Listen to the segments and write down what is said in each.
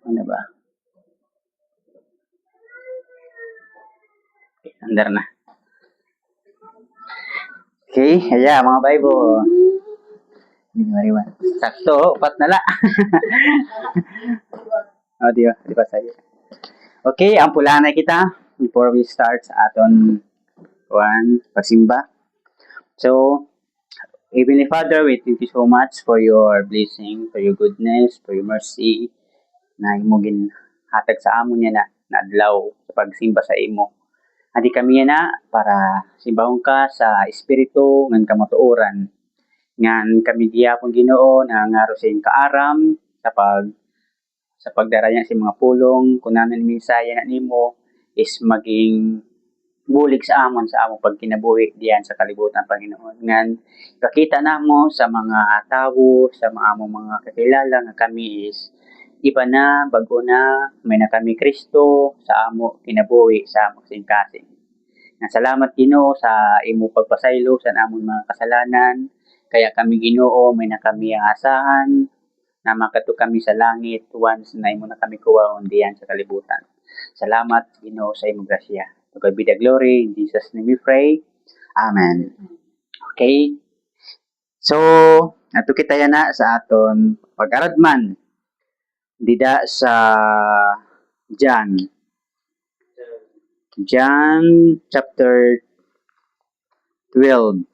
Ano ba? Okay, andar na. Okay, ayan mga Bible. Hindi mariwan. Sakto, upat na la. Di ba sa'yo? Okay, ang pula na kita before we start sa aton pagsimba. So, Heavenly Father, we thank you so much for your blessing, for your goodness, for your mercy, na imo ginhatag sa amo niya na adlaw sa pagsimba sa imo. Adi kami na para simbahon ka sa espiritu ngan kamatuoran. Ngan kami giyapon Ginoo na ngaro sa iyong kaaram sa pagdaraya sa mga pulong kunanan minsaya na nimo is maging bulig sa among pagkinabuhi diyan sa kalibutan Panginoon. Ngan kakita namo sa mga tawo, sa among mga kakilala nga kami is iba na, bago na, may na kami Kristo sa amo kinabuhi sa among singkasing. Nga salamat Ginoo sa imo pagpasaylo sa among mga kasalanan. Kaya kami Ginoo may na kami asahan na makato kami sa langit once na imo na kami kuwaon diyan sa kalibutan. Salamat Ginoo sa imong grasya. To God be the glory. In Jesus' name we pray. Amen. Okay? So, ato kita na sa aton pag-aradman dida sa John. John chapter 12.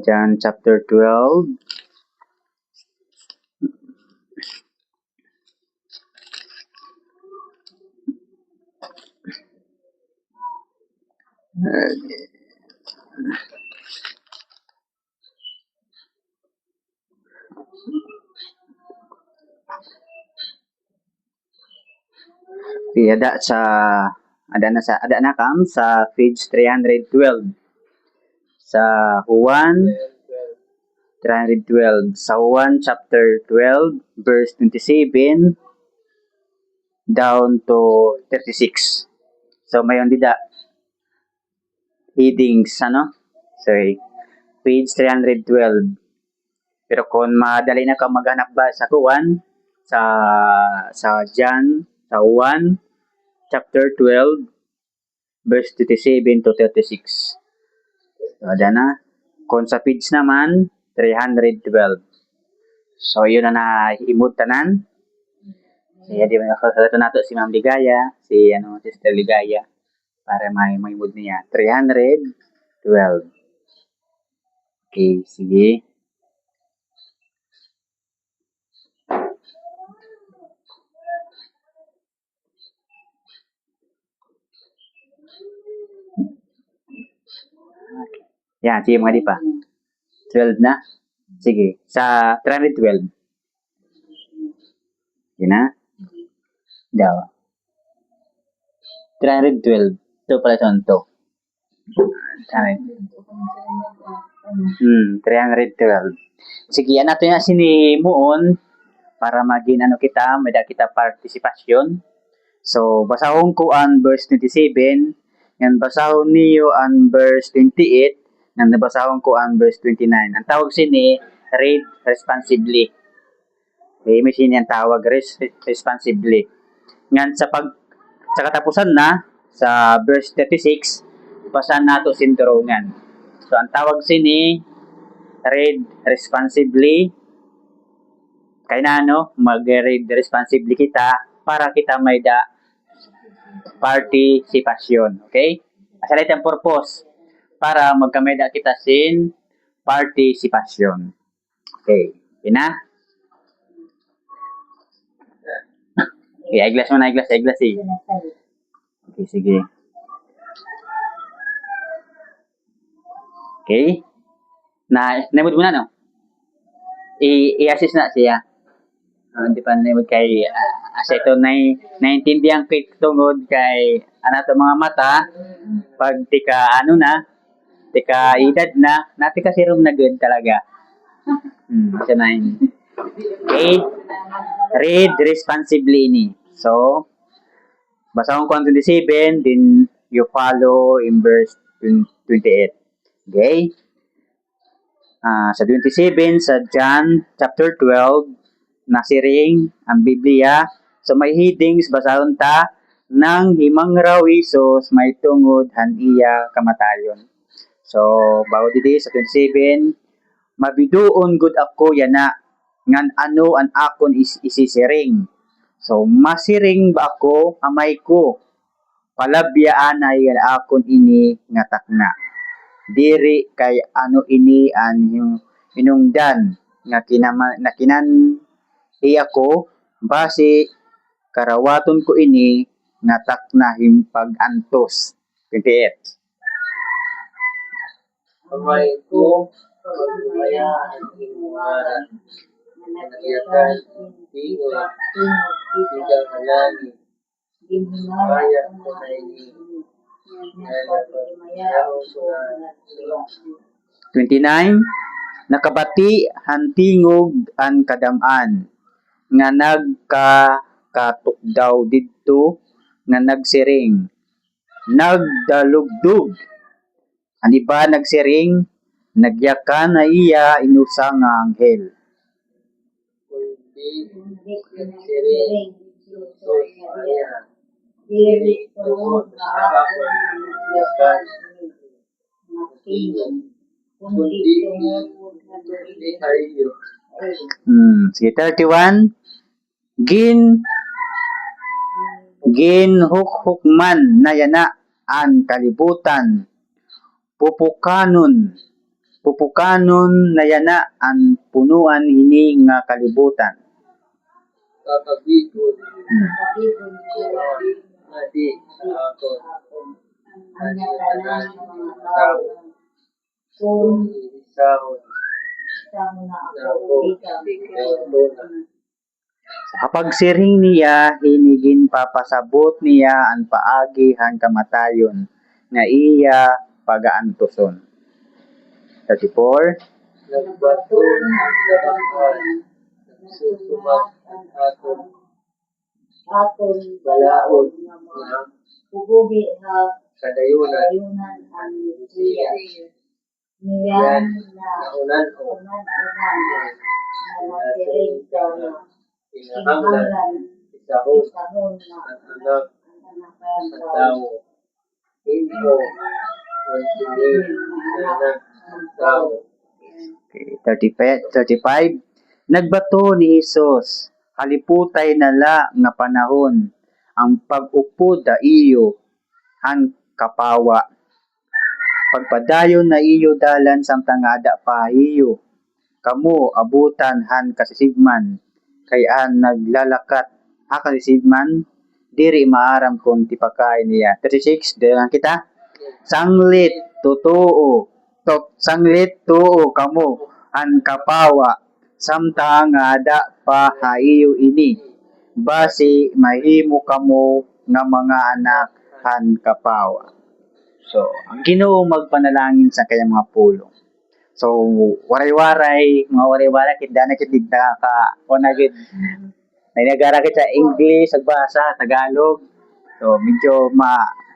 John chapter 12. Ada na kam sa page 312 sa Juan 312 sa Juan chapter 12 verse 27 down to 36. So mayon dida headings sorry, page 312. Pero kung madali na ka maghanap ba sa Juan sa John sa 1 chapter 12 verse 27 to 36. So, ada na. Kung sa page naman 312. So yun na imod tanan. Siya di ba nakasalat nato si Ma'am Ligaya, si Sister Ligaya para may imod niya 312. Okay, sige. Yan, sige mga di pa. 12 na? Sige, sa 312. Yan na? Daw. 312. Ito pala ito. 312. Sige, yan natin na sinimuon para maging kita, may kita partisipasyon. So, basahon ko ang verse 27, yan basahon niyo ang verse 28, yan nabasahon ko ang verse 29. Ang tawag sini, read responsibly. Okay, may sini ang tawag, responsibly. Ngan sa katapusan na, sa verse 36, basahan nato sinturungan. So, ang tawag sini, read responsibly. Kaya mag-read responsibly kita para kita may participation. Okay? Asa ang purpose? Para magkameda kita sin participation. Okay. Ina? Okay, eyeglass mo na, eyeglass eh. Okay, sige. Okay? Naimod mo na, I-assist na siya. Hindi pa naimod kay asa ito naintindihan ko tungod kay to mga mata pag tika edad na tika serum na good talaga. Asa na yun. Okay? Read responsibly ni. So, basahon ko ang 27, then you follow in verse 28. Okay? Sa 27, sa John chapter 12, nasiring ang Biblia. So may headings basahon ta nang himang raw Hesus may tungod han iya kamatayon. So bawo didi sa 27, mabiduon gud ako yana ngan ano ang akon isisiring. So masiring ba ako amay ko palabyaan ay akon ini nga takna. Diri kay ano ini ang hinungdan nga kinan iya ko base karawaton ko ini nga takna himpag-antos. 28. Kamay ko, pagmaya ang imungaran, nagyakan, tingog, tigang halangin, kaya ko na ini, nagpagmayaro ko na sila. 29. Nakabati hantingog ang kadaman nga nagkakatukdaw didto nga nagsiring nagdalugdug ani ba nagsiring nagyakan na iya inusa nga anghel. Kundi nagsiring, Sus Maria, dili tungod na akon nagyakan, natingog, kundi tungod na dili kayo. Sige, 31. Ginhukhukman na yana ang kalibutan. Pupukanon na yana ang punuan hini nga kalibutan. Kakabigon, nga di akon, ang tanan mga tao, kung isahon, na ako, Kapag siring niya, hinigin papasabot niya ang paagi hang kamatayon nga iya pagaantuson. 34. nagbaton ang kadakhan, nagsusumat ang aton balaod nga pugubi ha kadayunan ang Mesiyas. Niyan na unan-o na nasiring ka na kinahanglan isahon na ang anak ng tao. Info, magsiling na anak ng tao. Okay, 35. Nagbato ni Hesus, haliputay nala nga panahon, ang pag-upod da iyo, han kapawa. Pagpadayon na iyo dalan samtang ada pa iyo, kamo abutan han kasisigman, kay an naglalakat ha kasisigman, diri maaram kung tipakay niya. 36, dalan kita. Sanglit tuo kamo an kapawa samtang ada pa haiyo ini basi mahimo kamo nga mga anak han kapawa. So ang Ginoo magpanalangin sa kayang mga pulong. So waray-waray kit dana kit digda ka kuna gid nagara kit sa English ag basa Tagalog. So medyo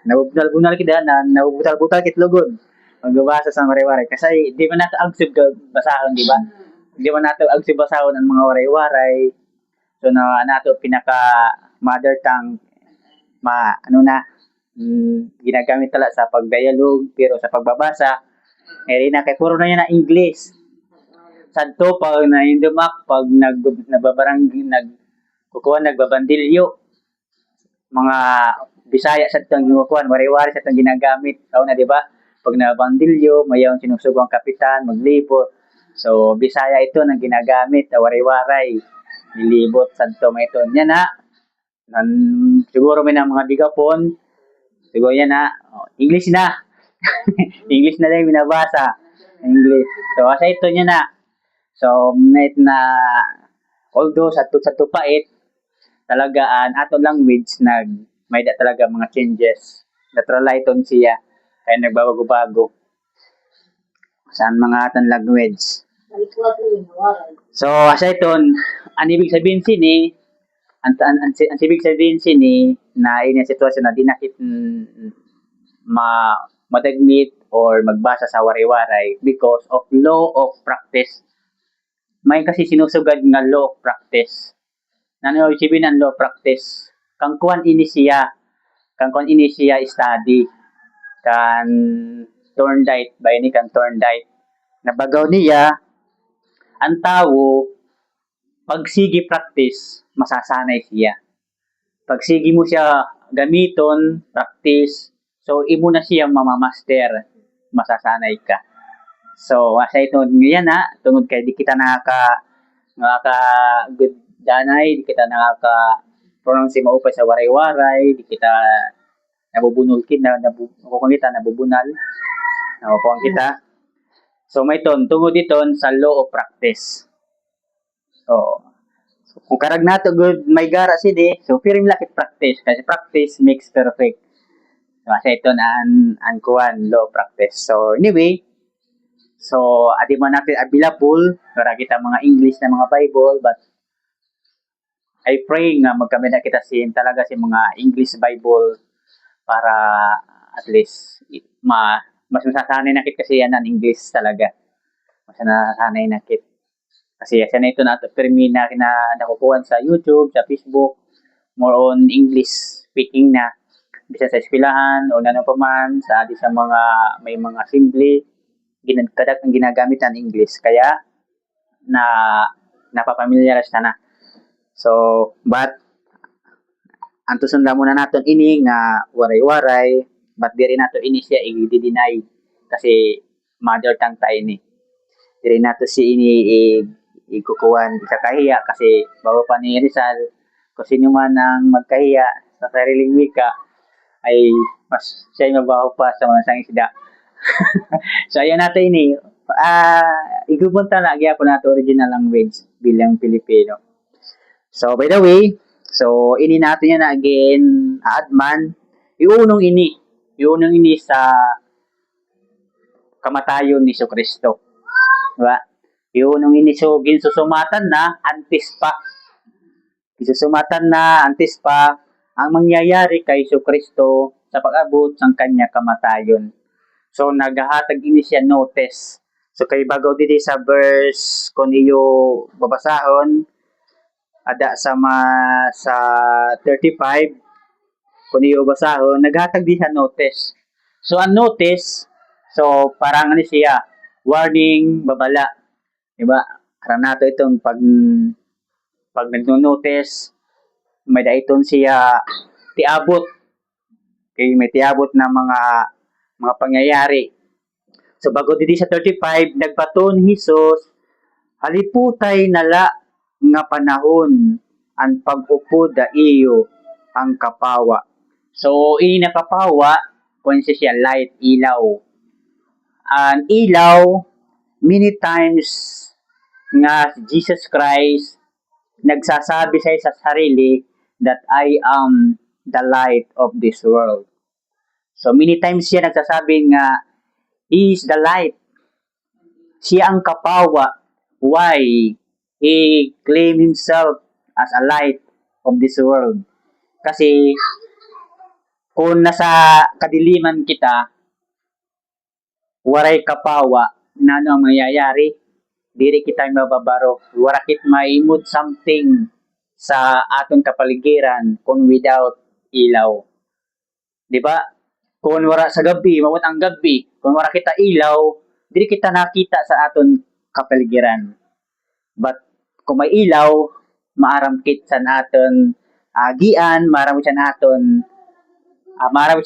nabubunal kit dana nabubutal kit lugod magbabasa sa waray-waray kasi di man nato agsib basahon di ba? Di man nato agsib basahon ang mga waray-waray. So nato pinaka mother tongue ginagamit tala sa pagdialog pero sa pagbabasa na kay puro na yan na English. Sadto pag nahindumak pag nagbabandilyo mga Bisaya sa itong ginukuan, wari-wari sa itong ginagamit. Tao na, di ba? Pag nabandilyo, mayaw sinusubong kapitan, maglibot. So, Bisaya ito nang ginagamit, wari-waray. Nilibot sa ito, may ito. Yan na. Siguro may na mga bigapon. Siguro yan na. English na. English na lang binabasa. English. So, asa ito niya na. So, may na, although sa tupait, talagaan ato language may da talaga mga changes. Naturaliton siya kaya nagbabago-bago saan mga atong language. So asa iton ang ibig sabihin sini ang ibig sabihin sini na ini sitwasyon na dinakit madagmit or magbasa sa wari-waray because of law of practice. may kasi sinusugad nga law of practice. Nano ibig ng law of practice? Kang kuan ini siya, study kan Thorndike by ni kan Thorndike. Nabagaw niya ang tao pag sige practice masasanay siya. Pag sige mo siya gamiton, practice, so imo na siya mamamaster, masasanay ka. So, asa ito ngayon tungod kay di kita nakaka good danay, di kita nakaka pronounce maupay sa waray-waray, di kita nabubunol kita nabubunal, nakukuha kita. So, may tungod iton sa law of practice. So, kung karag nato good may gara si di, so pero lakit practice kasi practice makes perfect. So, asa ito na ang kuan law of practice. So, anyway, so, adi man natin available para kita mga English na mga Bible, but I pray nga magkamit na kita talaga si mga English Bible para at least mas masasanay na kit kasi yan ang English talaga. Mas nasanay na kit. Kasi yan na ito na termina na nakukuha sa YouTube, sa Facebook, more on English speaking na. Bisa sa eskwelahan o ano pa man, sa mga may mga assembly, kadat ang ginagamit ng English. Kaya, napapamilyarize na. So, but, ang tusunda muna natin ini nga waray-waray, but di rin nato ini siya i-deny kasi mother tongue tayo ni. Di rin nato si ini ikukuhan sa kahiya kasi bago pa ni Rizal, kung sino man ang magkahiya sa sariling wika, ay mas siya yung mabaho pa sa mga sangisda. So, ayan natin ini. Igubunta na, po natin original language bilang Pilipino. So, by the way, so, ini natin yan again, adman, iunong ini sa kamatayon ni Kristo. Diba? Iunong ini, so, ginsusumatan na, antes pa. Ginsusumatan na, antes pa, ang mangyayari kay Kristo sa pag-abot ng kanya kamatayon. So, naghahatag ini siya notice. So, kay bagaw dito sa verse, kung iyo babasahon, ada sa 35, kung iyo basahon, naghatag din siya notice. So, ang notice, so, parang siya, warning, babala. Diba? Karang nato itong pag nagno-notice, may daiton siya tiabot. Okay, may tiabot na mga pangyayari. So, bago dito sa 35, nagbaton Hesus, haliputay nala nga panahon ang pag-upo da iyo ang kapawa. So, ini na kapawa, kung siya light, ilaw. Ang ilaw, many times nga Jesus Christ nagsasabi sa sarili that I am the light of this world. So, many times siya nagsasabi nga He is the light. Siya ang kapawa. Why? He claimed himself as a light of this world. Kasi, kung nasa kadiliman kita, waray kapawa, na ano ang mangyayari? Diri kita mababaro. Warakit maimod something sa atong kapaligiran kung without ilaw. Diba? Kung wala sa gabi, mawat ang gabi. Kung wala kita ilaw, diri kita nakita sa aton kapaligiran. But kung may ilaw, maaramkit sa aton agian, maaramkit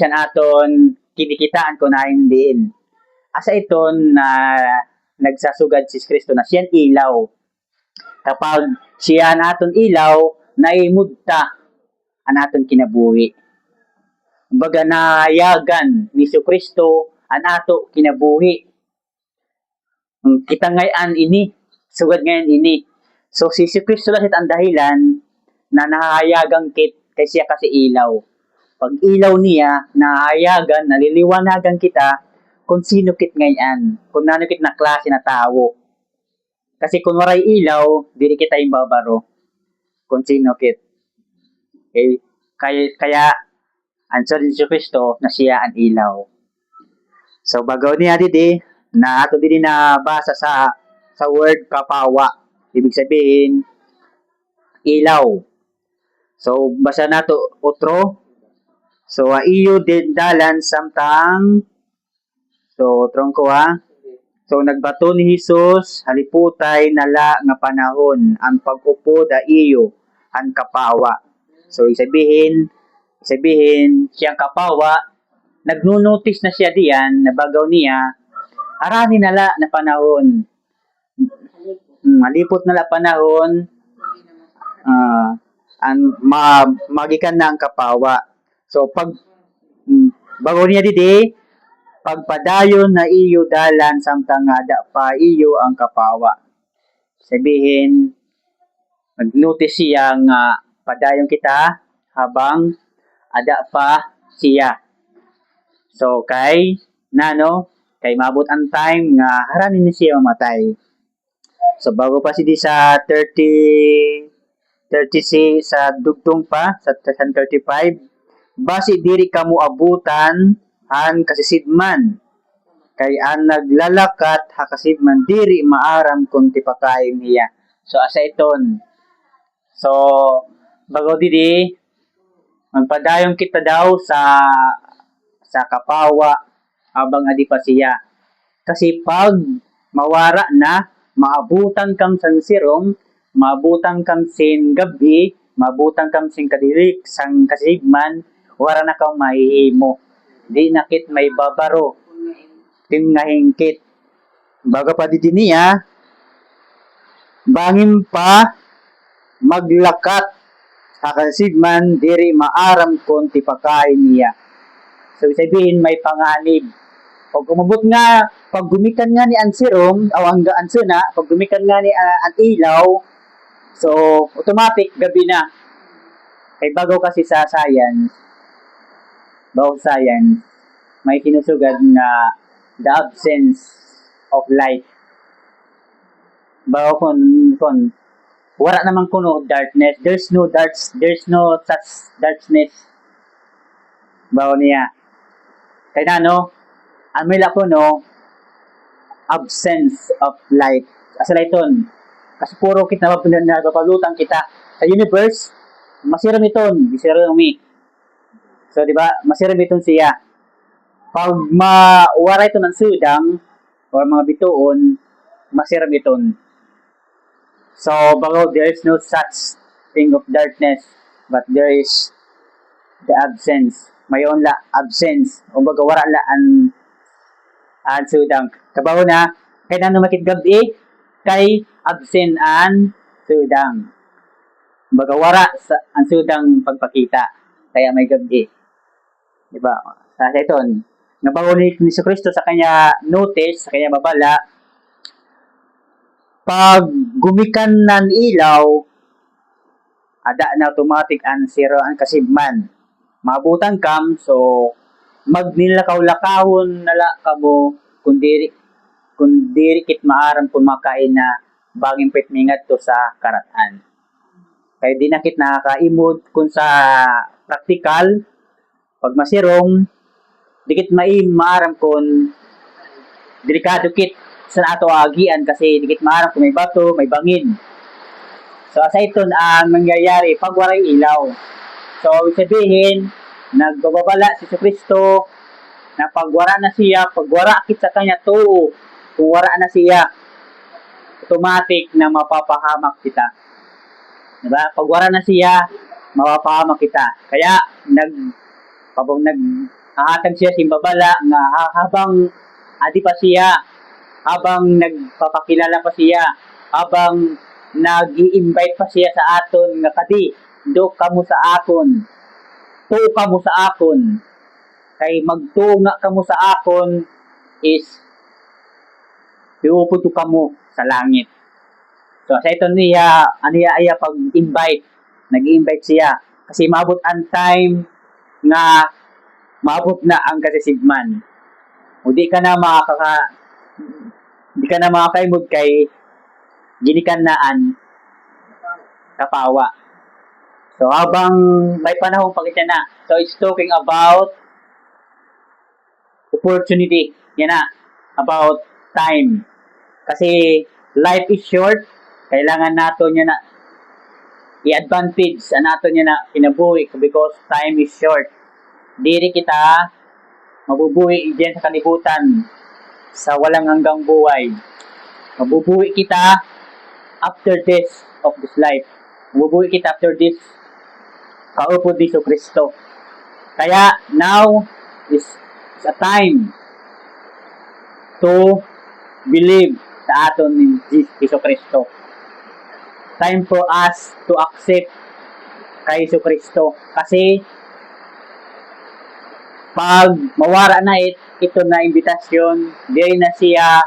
sa aton kinikitaan kung na hindiin. Asa iton na nagsasugad si Kristo na siya ilaw. Kapag siya naton ilaw, naimudta ang aton kinabuhi. Kumbaga nahayagan ni Kristo ang ato kinabuhi. Kita ngayon ini, sugad ngayon ini. So si Kristo lang ang dahilan na nahayagan kay siya kasi ilaw. Pag ilaw niya, nahayagan, naliliwanagan kita kung sino kit ngayon, kung nano kit na klase na tao. Kasi kung waray ilaw, dili kita yung babaro kung sino kit. Okay? Kaya answer ni Kristo na siya ang ilaw. So, bagaw niya didi, na ato didi na basa sa word kapawa. ibig sabihin, ilaw. So, basa nato otro. So, iyo din dalan samtang, so, otrong ko ha. So, nagbato ni Jesus, haliputay nala nga panahon, ang pag-upo da iyo, ang kapawa. So, sabihin, siyang kapawa, nagnunotice na siya diyan, nabagaw niya, arani nala na panahon. Malipot nala panahon, ang magikan na ang kapawa. So, bago niya didi, pagpadayon na iyo dalan samtang nga da pa iyo ang kapawa. Sabihin, nag-notice siya nga padayon kita habang ada pa siya. So, kay mabot ang time nga haranin ni siya mamatay. So, bago pa si di sa 36 sa dugtong pa, sa 35, basi diri kamo abutan han kasisidman. Kay ang naglalakat hakasidman diri maaram kung tipakain niya. So, asa iton. So, bago didi, magpadayon kita daw sa kapawa habang adi pa siya. Kasi pag mawara na, maabutan kam sang sirong, maabutan kam sin gabi, maabutan kam sin kadirik, sang kasigman, wara na kang mahihimo. Di nakit may babaro, tim nga hingkit. Baga pa di niya, bangin pa maglakat, hakasigman diri maaram kon tipakain niya. So, sabihin may panganib. Pag umabot nga, pag gumikan nga ni ang sirong, o ang ansuna, pag gumikan nga ni ang ilaw, so, automatic, gabi na. Kay bago kasi sa science, may sinusugad na the absence of light. Bago kon wala naman kuno darkness, there's no such darkness. Bago niya. Kaya amila ko absence of light. Asa lighton? Kasi puro kita nagpapalutang kita sa universe, masiram iton, bisiram mi. So, di ba? Masiram iton siya. Pag mawara ito ng sudang or mga bituon, masiram iton. So, bago there is no such thing of darkness, but there is the absence. Mayon la absence. O baga wala la ang sudang. Kabaho na, kaya na makit gabi, kay absent an sudang. Baga wala ang sudang pagpakita. Kaya may gabi. Diba? Sa iton, nabago ni Kristo sa kanya notice, sa kanya babala, pag gumikan ng ilaw, ada na automatic ang zero ang kasigman. Mabutan kam, so magnilakaw-lakawon nala kamo kundiri kit maaram kung makain na baging petmingat to sa karatan. Kaya di na kit nakakaimod kung sa practical, pag masirong, dikit maaram kung delikado kit sa ato agian kasi dikit maaram kung may bato, may bangin. So, asa iton ang nangyayari pag waray ilaw. So, sabihin, nagbabala si Kristo na pagwara na siya, pagwara kit sa kanya tuo, kung wara na siya, automatic na mapapahamak kita. Diba? Pagwara na siya, mapapahamak kita. Kaya, naghahatag siya simbabala nga habang adi pa siya, habang nagpapakilala pa siya, habang nag-i-invite pa siya sa aton nga kadi, do kamo sa akon, tuo kamo sa akon, kay magtuo nga kamo sa akon is iuputo kamo sa langit. So sa ito niya aya pag-invite, nag-invite siya kasi maabot ang time nga maabot na ang kasisigman. O di ka na makakaimod kay ginikan naan kapawa. So, habang may panahon pakita na. So, it's talking about opportunity. Yan na. About time. Kasi, life is short. Kailangan nato niya na i-advantage nato niya na kinabuhi because time is short. Diri kita mabubuhi diyan sa kalibutan sa walang hanggang buhay. Mabubuhi kita after this of this life. Mabubuhi kita after this kaupod ni Kristo. Kaya now is a time to believe sa aton ni Jesu Kristo. Time for us to accept kay Jesu Kristo. Kasi pag mawara na ito na imbitasyon, di na siya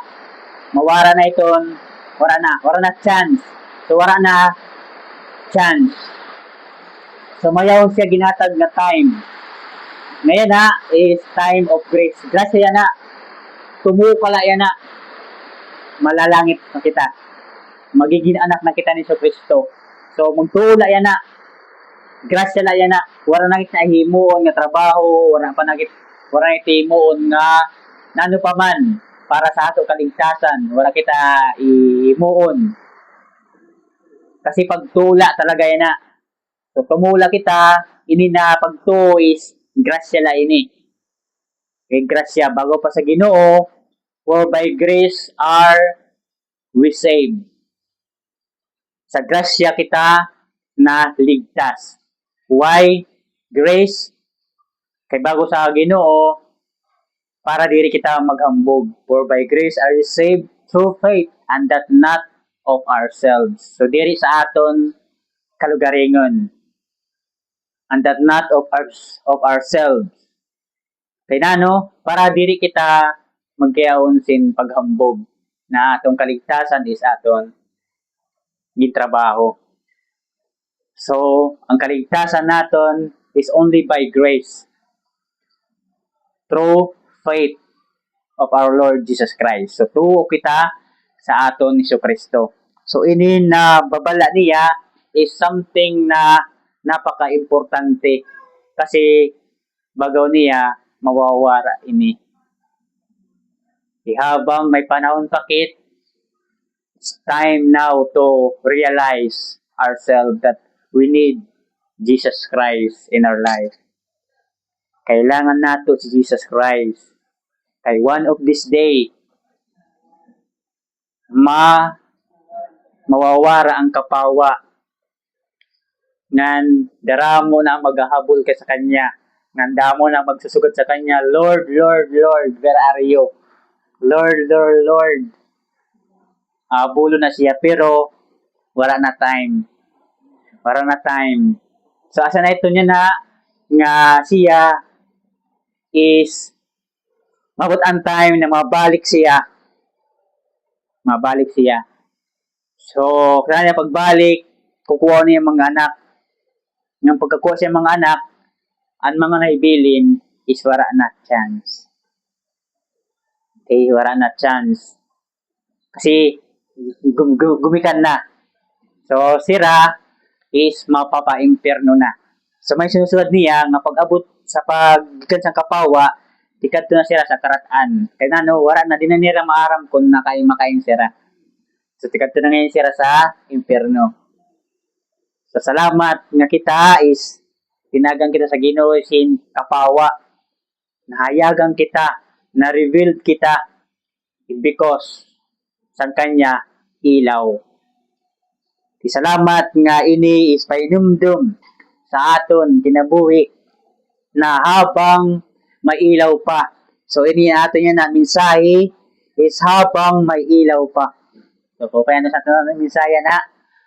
mawara na iton, wala na chance. So wala na chance. So mayaw siya ginatag na time. Ngayon na is time of grace. Grasya na, tumukala yan na, malalangit na kita. Magiging anak na kita ni Jesu Kristo. So magtula yan na, grasya na yan na, wala na kita himuon nga trabaho, wala na himuon nga nano pa man para sa ato kaligtasan, wala kita himuon. Kasi pagtula talaga yan na. So tumula kita, ini na pagto is grasya la ini. Kay grasya bago pa sa Ginoo, for by grace are we saved. Sa grasya kita na ligtas. Why grace? Kay bago sa Ginoo, para diri kita maghambog. For by grace are you saved through faith, and that not of ourselves. So diri sa aton kalugaringon. And that not of ourselves. Kay nano, para diri kita magkayaon sin paghambog na atong kaligtasan is aton gitrabaho. So, ang kaligtasan naton is only by grace through faith of our Lord Jesus Christ. So, tuo kita sa aton ni Kristo. So, ini na babala niya is something na napaka-importante kasi bagaw niya mawawara ini. Habang may panahon pakit, it's time now to realize ourselves that we need Jesus Christ in our life. Kailangan nato si Jesus Christ. Kay one of this day, mawawara ang kapawa. Ngan daramo na maghahabol ka sa Kanya. Ngan damo na magsusugod sa Kanya, Lord, Lord, Lord, where are you? Lord, Lord, Lord. Bulo na siya, pero wala na time. Wala na time. So, asa na ito niya na nga siya is mabot ang time na mabalik siya. Mabalik siya. So, kaya niya pagbalik, kukuha niya mga anak. Ng pagkakuha siya mga anak, ang mga naibilin is wala na chance. Okay, wala na chance. Kasi, gumikan na. So, sira is mapapa-imperno na. So, may sinusunod niya nga pag-abot sa paggikan sa kapawa, tikat na sira sa karatan. Kaya na, wala na, di na nila maaram kung makain sira. So, tikat na ngayon sira sa imperno. So, salamat nga kita is tinagang kita sa Ginoo sin kapawa. Nahayagan kita, na-revealed kita because sa Kanya ilaw. Salamat nga ini is painumdum sa aton kinabuhi na habang may ilaw pa. So ini ato niya na mensahe is habang may ilaw pa. So paano sa aton mensahe na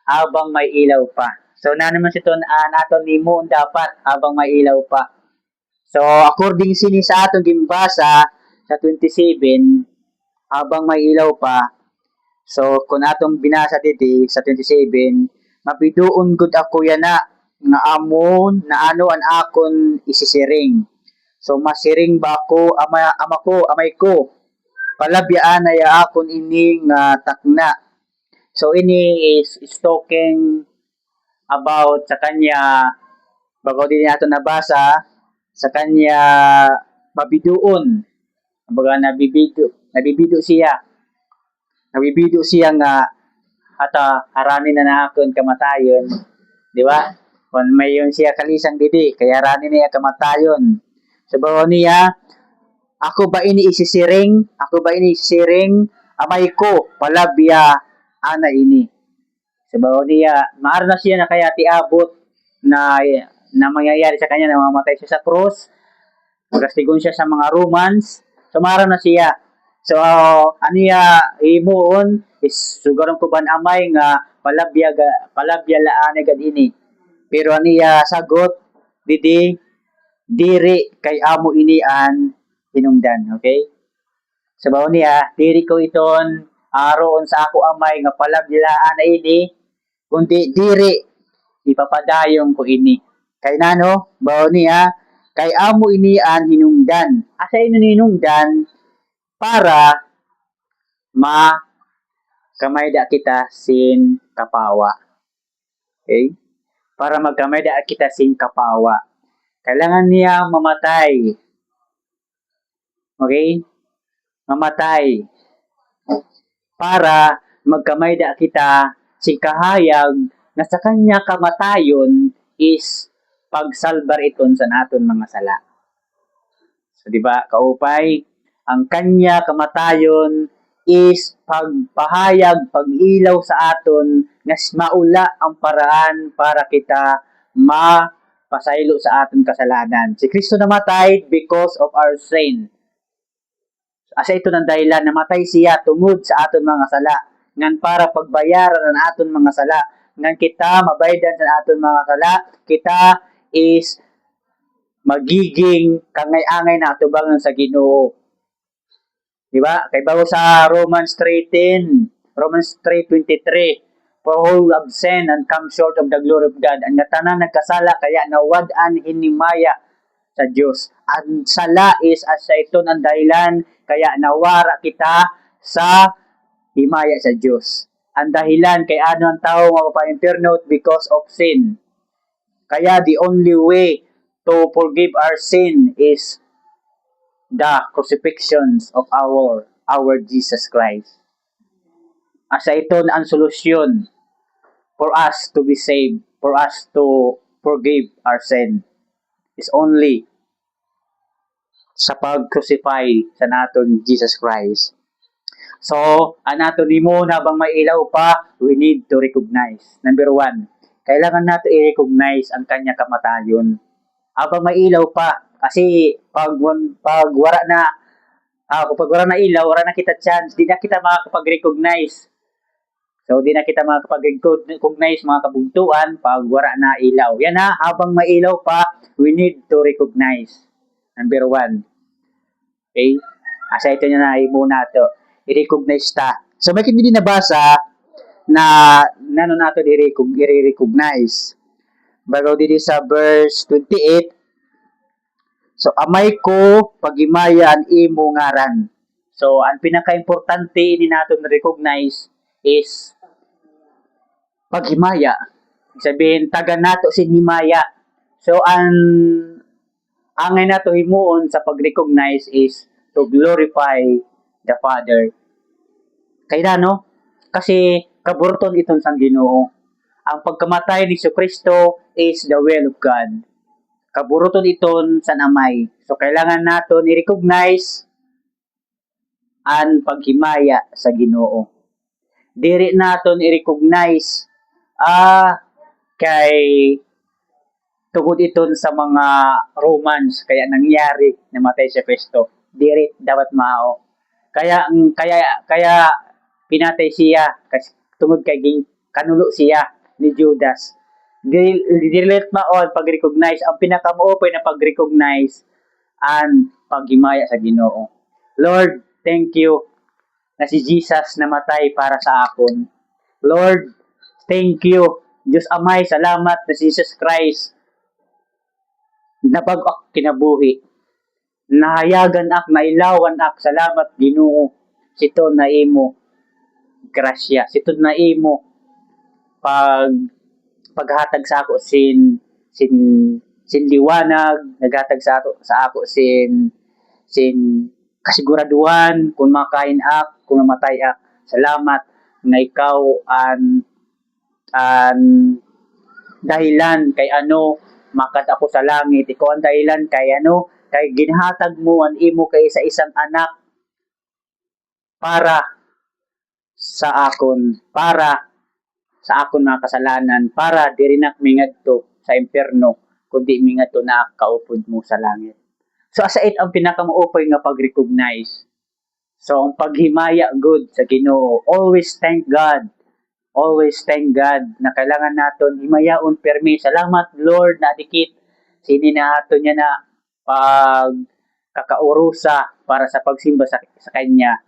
habang may ilaw pa. So na naman sito naton nimo dapat habang may ilaw pa. So according sini sa aton gimbasa sa 27 habang may ilaw pa. So, kung atong binasa dito sa 27, mapiduon gud ako yana nga amon na ano an akon isisiring. So, masiring ba ako, amay ko, palabyaan na ya akon ini nga takna. So, ini is talking about sa kanya, bago din nato nabasa, sa kanya mabiduon. Baga nabibido siya. Nabibido siya nga at haranin na nakon kamatayon, di ba? Kung may yun siya kalisang didi, kaya haranin niya kamatayon. Sabaw niya, ako ba ini isisiring? Ako ba ini isisiring? Amay ko, palabya, ana ini. Sabaw niya, maaari na siya na kaya tiabot na mangyayari sa kanya na mamamatay siya sa cross. Magastigon siya sa mga Romans. So, maaari na siya. So, aniya himuon is sugaron ko ban amay nga palabya laan agad ini. Pero aniya sagot, diri kay amo inian hinungdan. Okay? Sabaw niya, diri ko iton aroon sa ako amay nga palabyalaan na ini, kundi diri ipapadayong ko ini. Kay nano, bawo niya, kay amo inian hinungdan. Asa ino hinungdan para kamayda kita sin kapawa. Okay? Para magkamayda kita sin kapawa. Kailangan niya mamatay. Okay? Mamatay. Para magkamayda kita sin kahayag na sa kanya kamatayon is pagsalbar iton sa naton mga sala. So, di ba, kaupay, ang kanya kamatayon is pagpahayag, pag-ilaw sa aton na maula ang paraan para kita mapasaylo sa aton kasalanan. Si Kristo namatay because of our sin. Asa ito ng dahilan, namatay siya tungod sa aton mga sala. Ngan para pagbayaran ang aton mga sala. Ngan kita mabaydan sa aton mga sala, kita is magiging kangay-angay na atubangan sa Ginoo. Di ba? Kay bago sa Romans 3:10, Romans 3:23, for all have sinned and come short of the glory of God. Ang tanan nagkasala kaya nawad-an hinimaya sa Dios. Ang sala is as sa ito ang dahilan kaya nawara kita sa himaya sa Dios. Ang dahilan kay ano ang tao mapapa-impierno because of sin. Kaya the only way to forgive our sin is the crucifixions of our Jesus Christ. Asa ito na ang solusyon for us to be saved, for us to forgive our sin is only sa pag-crucify sa naton Jesus Christ. So, anato nimo na bang mailaw pa, we need to recognize. Number 1, kailangan nato i-recognize ang kanya kamatayon. Abang mailaw pa, kasi pag wala na, kapag wala na ilaw, wala na kita chance, di na kita makakapag-recognize. So, di na kita makakapag-recognize mga kabugtuan pag wala na ilaw. Yan ha, habang mailaw pa, we need to recognize. Number 1. Okay? Asa ito na muna ito. I-recognize ta. So, may hindi nabasa na nano nato i-recognize. Bago dito sa verse 28, so, amay ko pagimayan imo ngaran. So, ang pinaka-importante ni nato na recognize is paghimaya. Sabihin, taga nato sinhimaya. So, angay nato himuon sa pag-recognize is to glorify the Father. Kaya no? Kasi kaburton itong sang Ginoo. Ang pagkamatay ni Kristo is the will of God. Kaburuton iton sa namay. So, kailangan nato ni-recognize ang paghimaya sa Ginoo. Diri naton i-recognize kay tungod iton sa mga Romans kaya nangyari namatay si Kristo. Diri dapat mao. Kaya pinatay siya kasi tungod kay kanulo siya ni Judas. Dilit maon pag-recognize ang pinaka-open na pag-recognize ang paghimaya sa Ginoo. Lord, thank you na si Jesus namatay para sa akon. Lord, thank you. Diyos Amay, salamat na si Jesus Christ nabag-ak kinabuhi. Nahayagan ak, nailawan ak, salamat Ginoo. Sito na imo grasya. Sito na imo paghatag sa ako sin liwanag, naghatag sa ako sin kasiguraduhan kung makain ak, kung mamatay ak. Salamat nga ikaw an dahilan kay ano makat ako sa langit. Ikaw ang dahilan kay ano kay ginhatag mo ang imo kay isa-isang anak para sa akon, para sa akon mga kasalanan, para diri na mingadto sa impierno kundi mingadto na kaupod mo sa langit. So asa it ang pinakamuupay nga pag-recognize. So ang paghimaya good sa Ginoo, always thank God. Always thank God na kailangan naton himayaon permi. Salamat Lord na dikit sini na ato niya na pag kakaurusa para sa pagsimba sa kanya.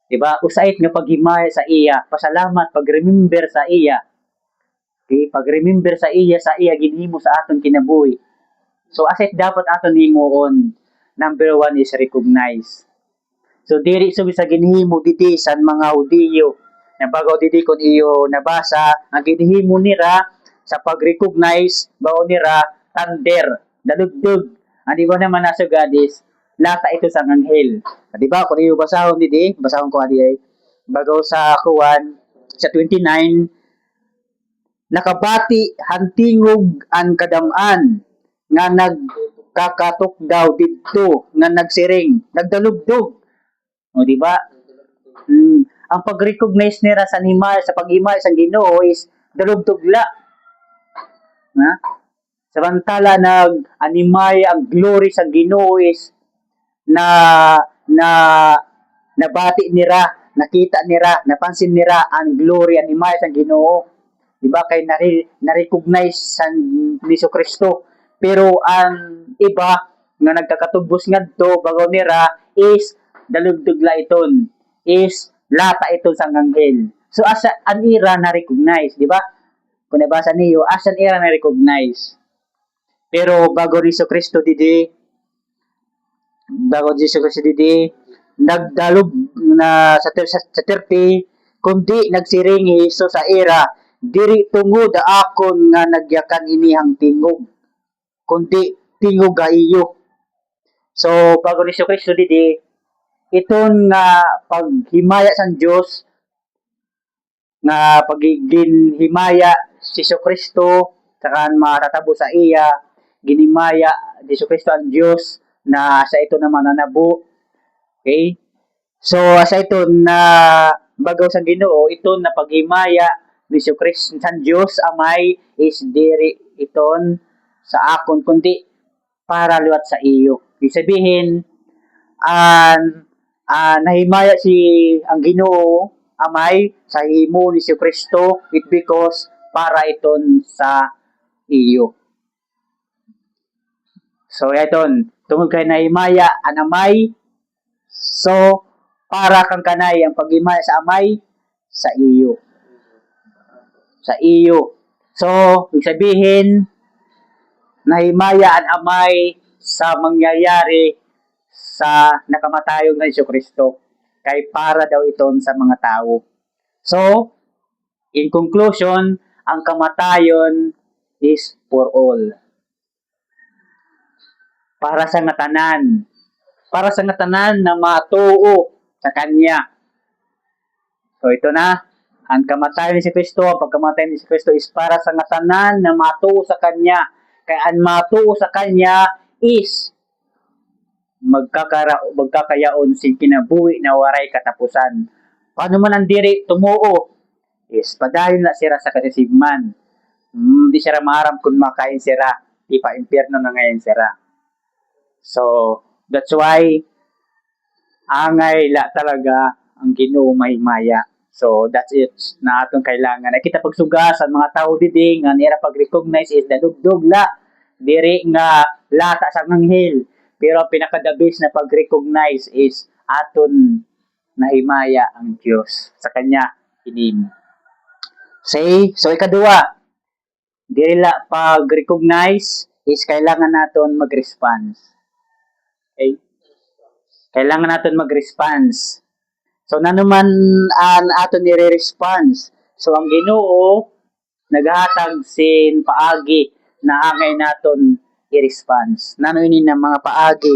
Diba? Usait nga paghimaya sa iya, pasalamat, pag-remember sa iya. Okay? Pag-remember sa iya ginhimo sa aton kinabuhi. So asset dapat aton himuon. Number 1 is recognize. So diri so sa ginhimo didi sa mga Hudiyo. Na bago didi kun iyo nabasa, ang ginhimo nira sa pag-recognize bao nira thunder, dalugdog. Di ba naman nasa God is lata ito sa anghel. Di ba kung iyo basahon didi, basahon ko adi ay bago sa kuwan sa 29 nakabati hantingog ang kadam-an nga nagkakatok daw didto nga nagsiring nagdalugdog o di ba ang pag-recognize nila sa himay sa paghimay sa Ginoo is dalugdogla na samantala nag-animay ang glory sa Ginoo is na nabati nira nakita nira napansin nira ang glory ang himay sa Ginoo. Di ba kay na-recognize sa Hesus Kristo. Pero ang iba nga nagkakatugbos ngadto bago nira is dalugdugla iton. Is lata iton sa anghel. So asa an ira na-recognize, di ba? Kung nabasa niyo, asa an ira na-recognize. Pero bago Hesus Kristo didi nagdalog na sa 30 kundi nagsiring Hesus sa ira diri tungod akon nga nagyakan inihang tingog kundi tingog gaiyo. So bago ni Kristo didi iton nga paghimaya sa Dios nga pagigin himaya si Kristo saka matatabo sa iya ginimaya ni Kristo ang Dios na sa ito naman nanabo. Okay? So sa ito na bagaw sa Ginoo ito na paghimaya ni Kristo sa Dios amay is diri iton sa akon kundi para liwat sa iyo. Ibig sabihin nahimaya si ang Ginoo amay sa himo ni Kristo it because para iton sa iyo. So iton tungod kay nahimaya ang amay so para kang kanay ang paghimaya sa amay sa iyo. Sa iyo. So, ibig sabihin, nahimaya ang amay sa mangyayari sa nakamatayong na Hesus Kristo. Kay para daw iton sa mga tao. So, in conclusion, ang kamatayon is for all. Para sa ngatanan. Para sa ngatanan na matuo sa Kanya. So, ito na. Ang kamatayon ni si Kristo, ang pagkamatay ni si Kristo is para sa ngatanan na matuo sa Kanya. Kaya ang matuo sa Kanya is magkakayaon sing kinabuhi na waray katapusan. Paano man ang diri tumuo? Is padayon na sira sa kasisigman. Di sira maharam kung makain sira. Di pa impyerno na ngayon sira. So, that's why angay la talaga ang Ginoo mahimaya. So that's it na atong kailangan. Nakita pagsuga sa mga tao didi nga nira pag-recognize is dadugdog la diri nga lata sa anghel. Pero ang pinaka-the-best na pag-recognize is aton nahimaya ang Dios sa kanya inim. Say, so ikaduha, diri la pag-recognize is kailangan naton mag-response. Okay? Kailangan naton mag-response. So nanuman an aton nire-response. So ang Ginoo naghatag sin paagi na angay naton i-response. Nano ini na mga paagi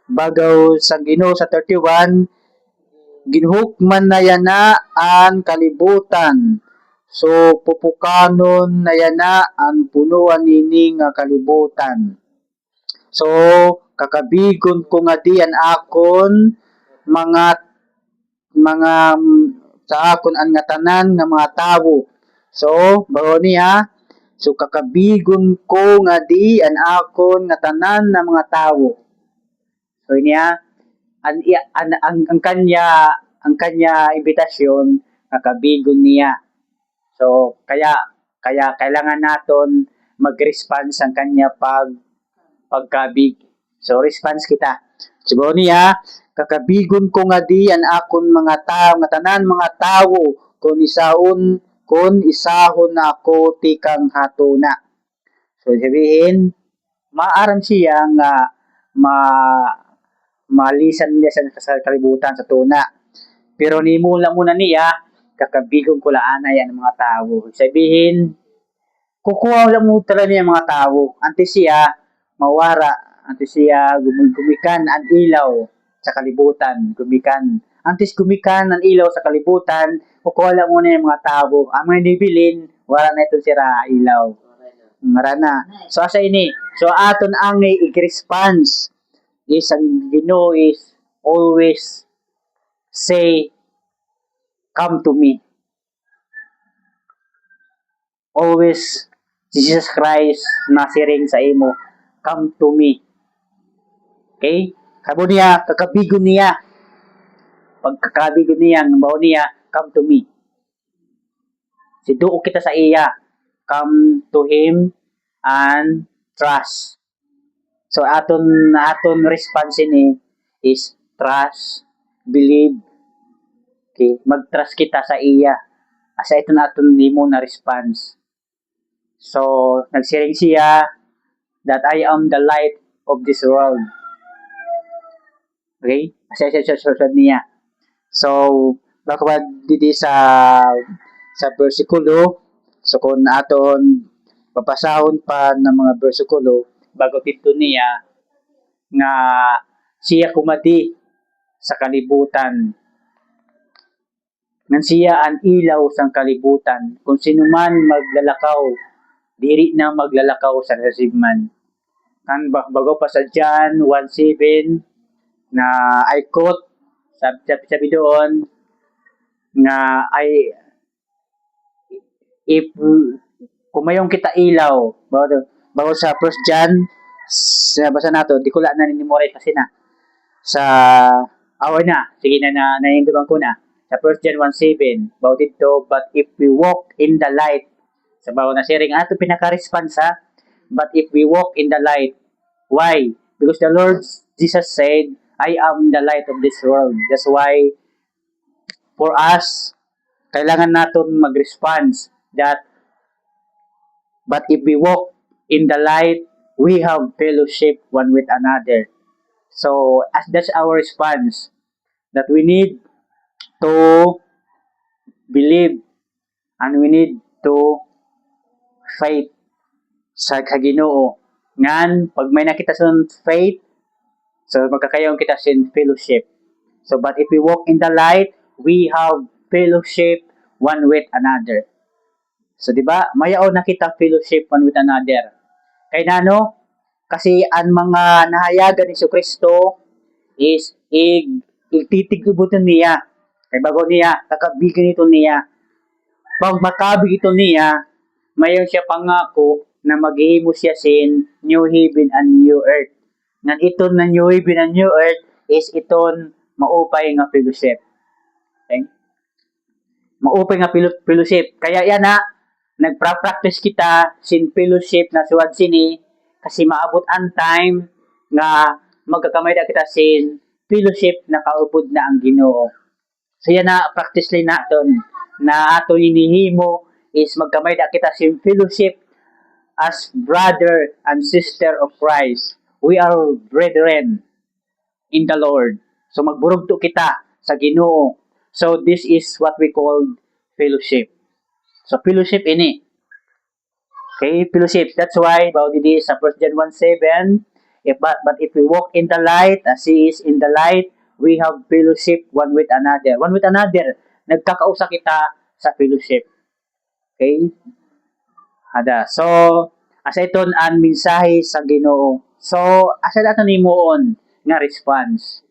bagaw sa Ginoo sa 31 ginhukman na yana ang kalibutan. So pupukanon na yana ang punuan nini nga kalibutan. So kakabigon ko nga di ang akon mga sa akon ang nga tanan nga mga tawo. So bago niya, so kakabigon ko nga di ang akon nga tanan nga mga tawo. So niya ang kanya imbitasyon kakabigon niya. So kaya kailangan naton mag-response ang kanya pagkabig. So response kita. So niya kakabigon ko nga di ang akon mga tao nga tanan mga tawo kun isahon na ako tikang hatuna. So sabihin maaram siya nga malisan niya sa kalibutan sa tuna. Pero nimula muna niya kakabigong kulaanay ang mga tao. Sabihin kukuha lang mo talaga niya mga tao. Antes siya mawara, antes siya gumikan ang ilaw sa kalibutan, gumikan. Antes gumikan ang ilaw sa kalibutan, kukuha lang muna yung mga tao. Ang mga nibilin, wala na ito sira ilaw. Mara na. So asa ini. So aton ang i-response is ang Ginoo is always say, come to me. Always Jesus Christ nasiring sa imo, come to me. Okay? Kabo niya, kakabigon niya. Pagkakabigon niya, bawo niya, come to me. Siduo kita sa iya. Come to Him and trust. So aton response ni is trust, believe. Okay, mag-trust kita sa iya. Asa ito na aton nimo na response. So nagsiring siya that I am the light of this world. Okay? Asa siya niya. So bakwa didi sa bersikulo. So kung aton papasahon pa ng mga bersikulo bago dito niya nga siya kumadi sa kalibutan. Ngan siya ang ilaw sang kalibutan. Kung sino man maglalakaw, diri na maglalakaw sa kasigman. Ang bago pa sa John 1:7 na I quote, sabi doon, nga if kumayong kita ilaw, bago sa 1 John, basa nato, di ko lang na nimemorize kasi na. Sa away na, sige na nainduman ko na. Sa 1 John 1:7, bago dito, but if we walk in the light, sa bago na sharing, ato pinaka-response ha, but if we walk in the light, why? Because the Lord Jesus said, I am the light of this world. That's why, for us, kailangan natin mag-response that, but if we walk in the light, we have fellowship one with another. So, as that's our response, that we need to believe and we need to faith sa Ginoo. Ngan pag may nakita sa faith, so magkakayon kita sin fellowship. So but if we walk in the light, we have fellowship one with another. So di ba? Mayaw na kita fellowship one with another. Kay nano? Kasi ang mga nahayagan ni Kristo is igtitigubutan niya. Kay bago niya, kakabigin ito niya. Pag makabig ito niya, mayon siya pangako na maghihimo siya sin new heaven and new earth. Ngan iton na new heaven and new earth is iton maupay nga fellowship. Okay? Maupay nga fellowship. Kaya yan na, nagpa-practice kita sin fellowship na suwad sini kasi maabot ang time nga magkakamay na kita sin fellowship na kaupod na ang Ginoo. So yan na, practice lang natin na ato inihimo is magkamay na kita sin fellowship as brother and sister of Christ. We are brethren in the Lord. So magburugto kita sa Ginoo. So this is what we call fellowship. So fellowship ini. Okay, fellowship. That's why about this sa 1 John 1:7, but if we walk in the light as He is in the light, we have fellowship one with another. One with another. Nagkakausa kita sa fellowship. Okay? So, asa iton ang mensahe sa Ginoo. So, asa dato nimuon nga response.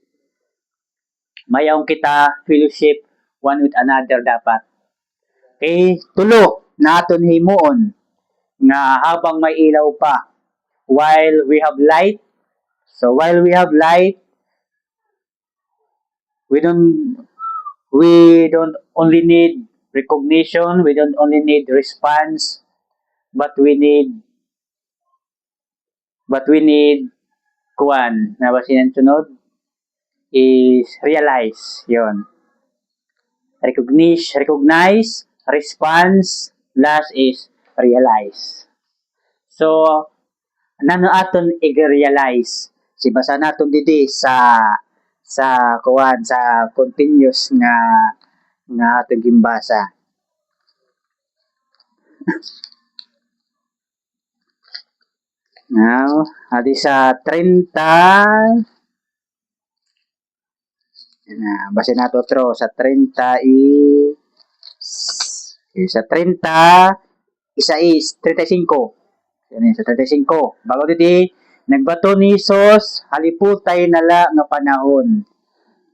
Mayawon kita fellowship one with another dapat. Okay? Tulo na aton himuon nga habang may ilaw pa, while we have light. So while we have light, we don't only need recognition, we don't only need response, but we need kuan na ba sunod is realize yon. Recognize, response, last is realize. So nano aton i-realize si basa naton didi sa kuan sa continuous nga aton gimbasa. Now, adi sa 30 basin nato tro sa 30 sa 30 isa is 35. Yan sa 35. Bago dito, nagbato ni Jesus, haliputay nala nga panahon.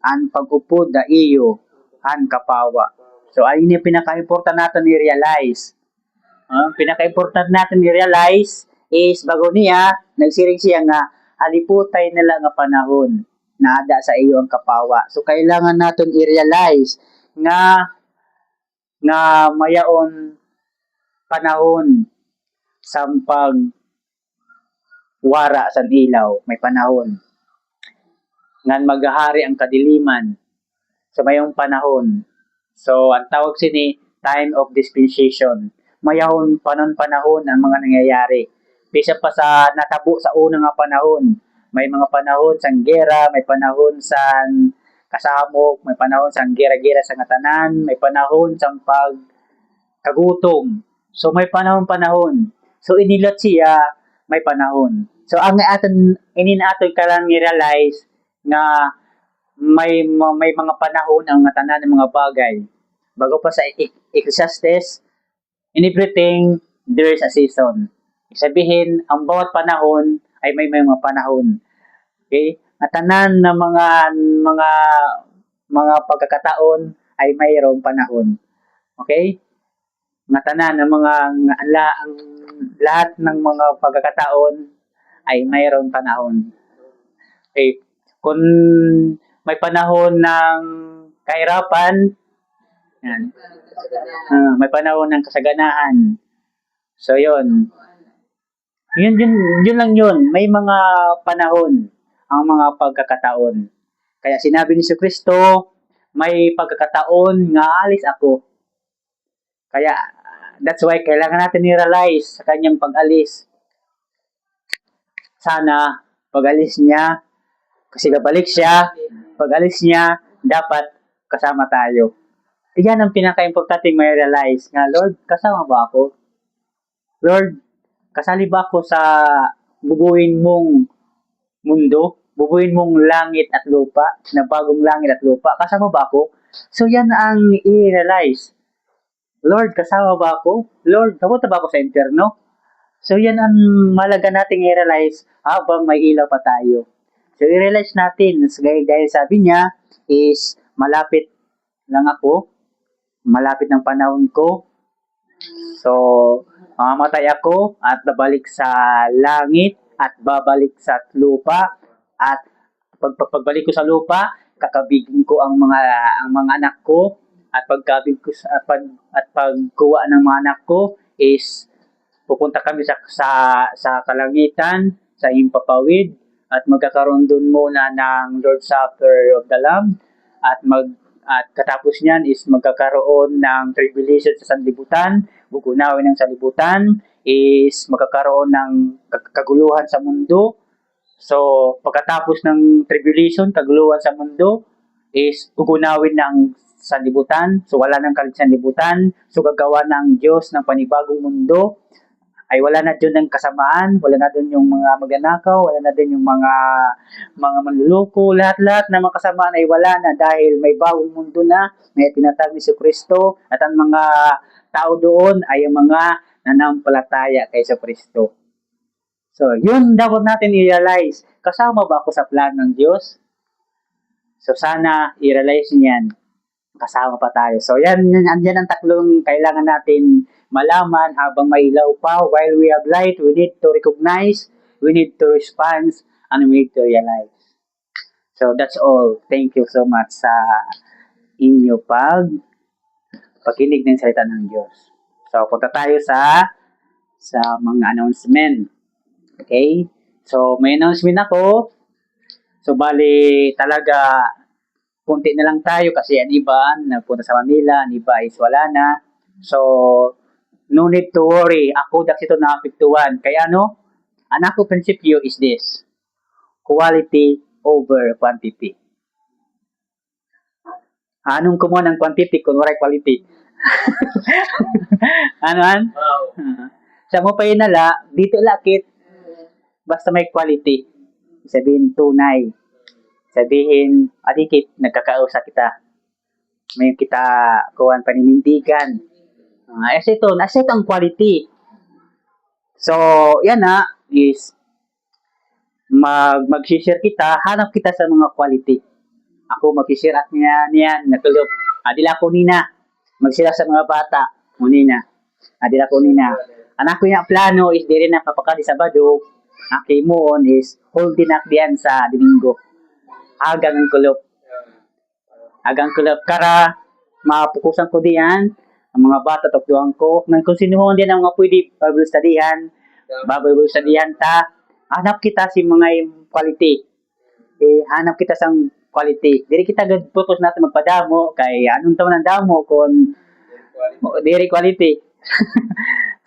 An pag-upod da iyo, an kapawa. So, ayun yung pinaka-important natin i-realize. Pinaka-important natin i-realize is bago niya, nagsiring siya nga, haliputay nala nga panahon na ada sa iyo ang kapawa. So, kailangan natin i-realize nga mayaon panahon sa wara sa ilaw, may panahon. Ngan maghahari ang kadiliman sa mayong panahon. So, ang tawag sini, time of dispensation. Mayahon panahon ang mga nangyayari. Bisa pa sa natabo sa unang nga panahon. May mga panahon sa gera, may panahon sa kasamok, may panahon sa gera-gera sa ngatanan, may panahon sa pagkagutom. So, may panahon. So, inilat siya, may panahon. So, ang aton ininatoy ka lang i-realize na may mga panahon ang tanan ng mga bagay. Bago pa sa Ecclesiastes, in everything, there is a season. Sabihin, ang bawat panahon ay may mga panahon. Okay? At tanan ng mga pagkakataon ay mayroong panahon. Okay? Tanan ng ang lahat ng mga pagkakataon ay mayroong panahon. Okay? Kung may panahon ng kahirapan, yan. May panahon ng kasaganahan. So, yun lang yun. May mga panahon ang mga pagkakataon. Kaya sinabi ni Kristo, may pagkakataon nga alis ako. Kaya, that's why kailangan natin i-realize sa kanyang pag-alis. Sana, pag-alis niya, kasi babalik siya, pag-alis niya, dapat kasama tayo. Yan ang pinaka-importante may realize nga, Lord, kasama ba ako? Lord, kasali ba ako sa bubuin mong mundo? Bubuin mong langit at lupa, na bagong langit at lupa? Kasama ba ako? So yan ang i-realize. Lord, kasama ba ako? Lord, kapunta ba ako sa interno? So yan ang malaga nating i-realize habang may ilaw pa tayo. So i-realize natin, dahil sabi niya is malapit lang ako, malapit ng panahon ko. So, mamamatay ako at babalik sa langit at babalik sa lupa at pagbalik ko sa lupa, kakabigin ko ang mga anak ko at pagkabig ko at pagkuha ng mga anak ko is pupunta kami sa kalangitan, sa Himpapawid at magkakaroon doon muna ng Lord's Supper of the Lamb at katapos niyan is magkakaroon ng tribulation sa sanlibutan, bugunawin ng sanlibutan, is magkakaroon ng kaguluhan sa mundo. So, pagkatapos ng tribulation, kaguluhan sa mundo, is bugunawin ng sanlibutan. So, wala nang kalit sanlibutan. So, gagawa ng Diyos ng panibagong mundo. ay wala na dun ng kasamaan, wala na dun yung mga magnanakaw, wala na din yung mga manluloko, lahat-lahat na mga kasamaan ay wala na dahil may bagong mundo na, may tinatag ni si Kristo at ang mga tao doon ay ang mga nanampalataya kay Jesu Kristo. So, yun dapat natin i-realize. Kasama ba ako sa plan ng Diyos? So, sana i-realize niyan. Kasama pa tayo. So, andyan ang tatlong kailangan natin malaman habang may ilaw pa. While we have light, we need to recognize, we need to respond, and we need to realize. So, that's all. Thank you so much sa inyo pagkinig ng salita ng Diyos. So, punta tayo sa mga announcement. Okay? So, may announcement ako. So, bali talaga kunti na lang tayo kasi ang iba nagpunta sa Manila, ang iba is wala na. So, no need to worry. Ako dapat ito naapektuhan. Kaya ano? Ang ako prinsipyo is this. Quality over quantity. Anong kumuha ng quantity kung wala quality? Ano? Sa mo pa inala, dito lakit, basta may quality. Sabihin tunay. Sabihin, adikit, nagkakausap kita. May kita kuhan paninindigan. Asset ang quality. So, yan is mag-share kita, hanap kita sa mga quality. Ako mag-share at niyan, natulog. Adila ko nina. Mag-share sa mga bata. Munina. Adila ko nina. Anak ko yung plano is di rin napapakali sa Sabado. Aki mo on is holding up diyan sa Domingo. Agang kulop. Kara, mapukusan ko diyan. Ang mga bata tukduan ko. Nang kung sinuhon din ang mga pwede Bible studyhan ta. Hanap kita si mga quality. Hanap kita sa quality. Dili kita focus natin magpadamo kay anong taon ang damo kung diri quality.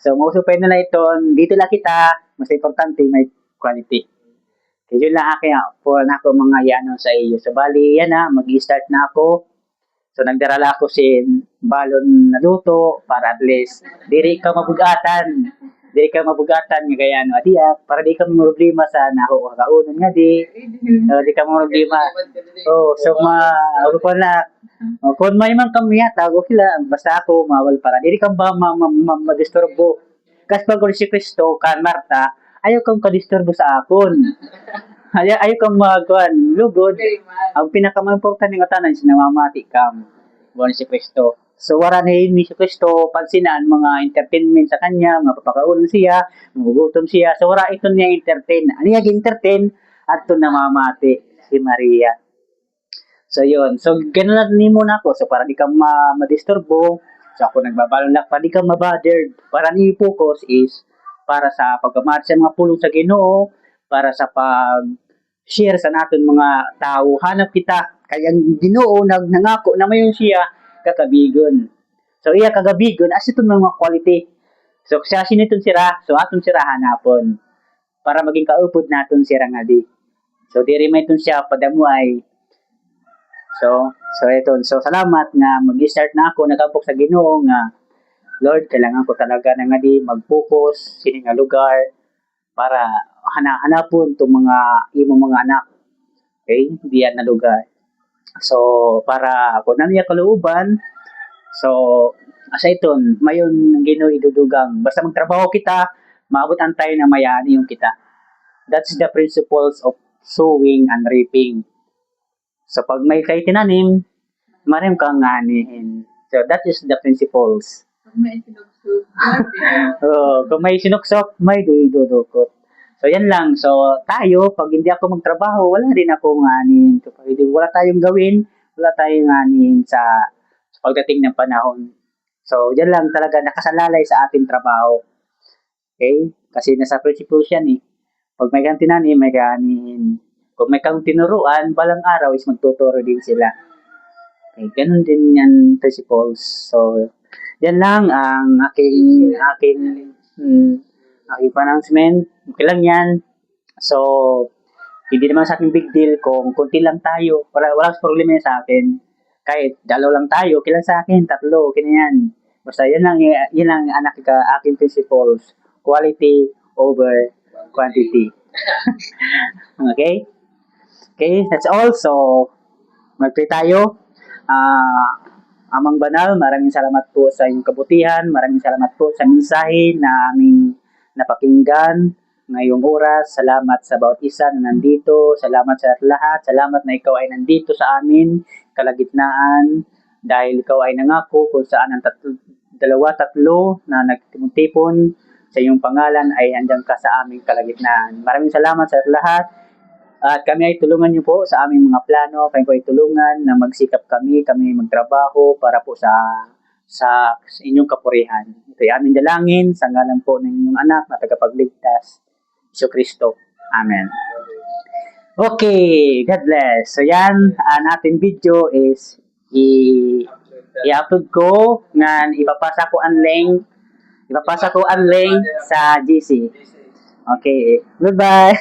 So, mausupay na ito. Dito lang kita. Mas importante may quality. Kaya yun lang akin po na ako mga yano sa iyo. So, bali, yan mag-start na ako. So, nagdarala ako si balon na luto para at least diri ka mabugatan. Diri ka mabugatan nga gaya para di ka mo problema sa naho kaunon nga di. Di ka mo problema. So ko na kung may man kami tago kila basta ako mawal para diri ka ba ma-disturbo. Kas pag si Kristo kan Marta, ayaw kang ka-disturbo sa akon. Ayaw kang lugod. Ang pinaka-importante nga tanan sinamamati kam. Buwan si Kristo. So, wala na ni si Kristo, pansinan, mga entertainment sa kanya, mga papakaulan siya, magugutom siya. So, wala ito niya entertain. Ano yung entertain? At ito namamati si Maria. So, yun. So, ganun lang ni muna ako. So, para di ka ma-disturbo, so ako nagbabalak, para di ka ma-bothered. Para ni-focus is para sa pagkamati sa mga pulong sa Ginoo, para sa pag-share sa natin mga tao. Hanap kita. Kaya ang Ginoo nangako na mayon siya, kakabigon. So, iya kagabigon, as ito mga quality. So, siya sinitong sira, so atong sira hanapon. Para maging kaupod naton sira nga di. So, diri may itong siya padamuay. So ito. So, salamat nga mag-start na ako, nagapok sa Ginoo nga, Lord, kailangan ko talaga na nga di mag-focus sini nga lugar para hanapon itong mga imong mga anak. Okay? Diyan na lugar. So, para ako na niya kalooban, so, asa iton, mayon Ginoo idudugang. Basta magtrabaho kita, maabot ang tayo na mayani yung kita. That's the principles of sowing and reaping. So, pag may kay tinanim, marim kang ganihin. So, that is the principles. Kung may sinuksok, may dudukot. So, yan lang. So, tayo, pag hindi ako magtrabaho, wala din akong anin. So, pag wala tayong gawin, wala tayong anin sa pagdating ng panahon. So, yan lang talaga nakasalalay sa ating trabaho. Okay? Kasi nasa principles yan eh. Pag may kang tinanim, may kanin. Kung may kang tinuruan, balang araw is magtuturo din sila. Okay, ganun din yan principles. So, yan lang ang aking announcement. Okay lang yan. So, hindi naman sa akin big deal kung kunti lang tayo. Walang problema sa akin. Kahit dalaw lang tayo, okay lang sa akin. 3, okay na yan. Basta yan lang anak ka, aking principles. quality over quantity. Okay? Okay, that's all. So, mag-pray tayo. Amang Banal, maraming salamat po sa iyong kabutihan. Maraming salamat po sa mensahe na aming napakinggan ngayong oras. Salamat sa bawat isa na nandito. Salamat sa lahat. Salamat na ikaw ay nandito sa amin, kalagitnaan, dahil ikaw ay nangako kung saan ang dalawa, tatlo na nagtipon sa iyong pangalan ay andyan ka sa aming kalagitnaan. Maraming salamat sa lahat. At kami ay tulungan niyo po sa aming mga plano. Kami po ay tulungan na magsikap kami magtrabaho para po sa inyong kapurihan. Ito ay aming dalangin sa ngalan po ng inyong anak na tagapagligtas, Jesu Kristo. Amen. Okay, God bless. So yan, ang ating video is i-upload ko nga ipapasa ko ang link sa GC. Okay, goodbye.